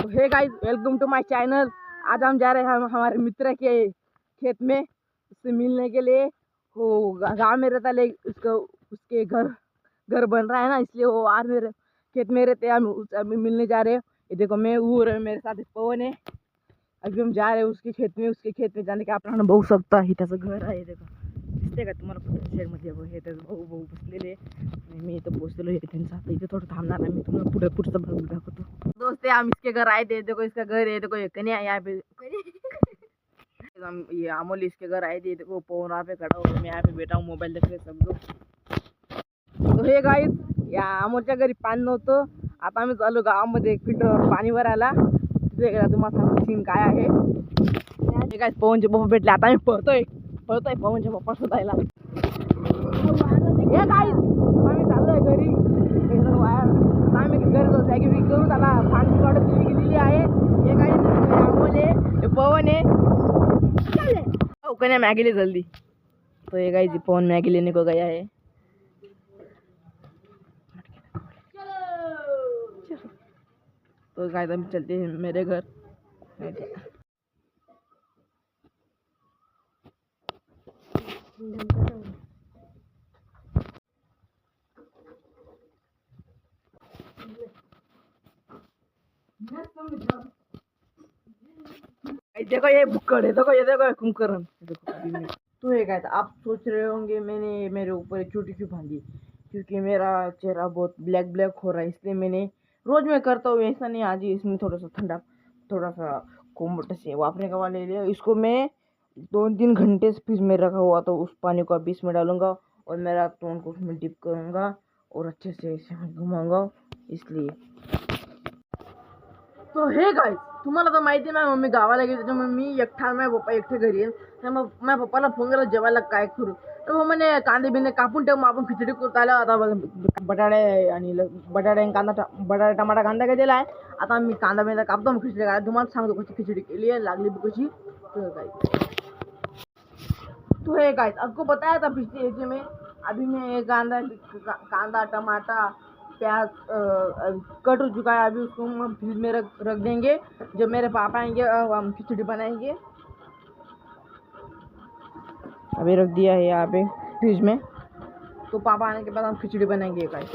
हे guys, welcome to my channel. आज हम जा रहे हैं हमारे मित्र के खेत में उससे मिलने के लिए। वो गाँव में रहता, लेकिन उसके घर बन रहा है ना, इसलिए वो आज मेरे खेत में रहते हैं। हम अभी मिलने जा रहे हैं। ये देखो, मैं वो रहे, मेरे साथ पवन है। अभी हम जा रहे हैं उसके खेत में जाने के आपण बघू शकता. ही त्याचं घर आहे. देखो, दिसते का तुम्हाला फोटो मध्ये? हे त्याचं भाऊ बसलेले. मी इथं पोहोचलो. त्यांचा आता इथे थोडं थांबणार आहे. मी तुम्हाला पुढचं भाग दाखवतो. दोस्त हम इसके घर आए थे। देखो इसका घर है। देखो ये कन्या यहाँ पे हम ये अमोल इसके घर आए थे। देखो पवन वहाँ पे खड़ा हो, मैं यहाँ पे बैठा हूँ, मोबाईल देख रहे सब लोग। तो हे गाइस, या अमोलच्या घरी पाणी नव्हतं. आता आम्ही चालू गावामध्ये फिल्टर पाणी भरायला. तिथे तुम्हाला सीन काय आहे. हे गाइस, पवनचे पप्पा भेटले. आता आम्ही पळतोय पवनच्या पप्पा शोधायला. हे गाइस, आम्ही चाललोय घरी. आम्ही घरी जागी करून त्याला पाणी वाढत गेलेली आहे. हे गाइस, अमोल आहे, हे पवन आहे. कन्या मैगी ले जल्दी. तो ये गाइस, पवन मैगी लेने को गया है. तो गाइस, हम चलते हैं मेरे घर. देखो ये बुक्कड़ है. देखो कुंभकर्ण. देखो तो ये गाइस, आप सोच रहे होंगे मैंने मेरे ऊपर एक चोटी क्यों बांधी. क्योंकि मेरा चेहरा बहुत ब्लैक हो रहा है, इसलिए मैंने रोज मैं करता हूँ ऐसा नहीं. आज इसमें थोड़ा सा कोमट से वापरने का वाले लिया. इसको मैं 2-3 घंटे से फ्रिज में रखा हुआ, तो उस पानी को अभी इसमें डालूंगा और मेरा टोन को उसमें डिप करूंगा और अच्छे से घुमाऊंगा. इसलिए तो हे गाइस, तुम्हाला तर माहिती नाही, मम्मी गावाला गेली, त्याच्यामुळे मी एकटा, माझ्या पप्पा एकटे घरी आहे. त्यामुळे माझ्या पप्पाला फोन केला जेवायला काय करू. तर मग म्हणे कांदे बिंदे कापून ठेव, मग आपण खिचडी करू. आलो आता बटाटे आणि बटाटा टमाटा कांदा काय दिला आहे. आता मी कांदा बिंदा कापतो, मग खिचडी करायला. तुम्हाला सांगतो कशी खिचडी केली आहे, लागली कशी. तो हे गाइस, आपको बताया था पिछले एज में. अभी मैं कांदा टमाटा प्याज कट हो चुका है. अभी उसको हम फ्रिज में रख देंगे. जब मेरे पापा आएंगे हम खिचड़ी बनाएंगे. अभी रख दिया है यहाँ पे फ्रिज में, तो पापा आने के बाद हम खिचड़ी बनाएंगे गाइस.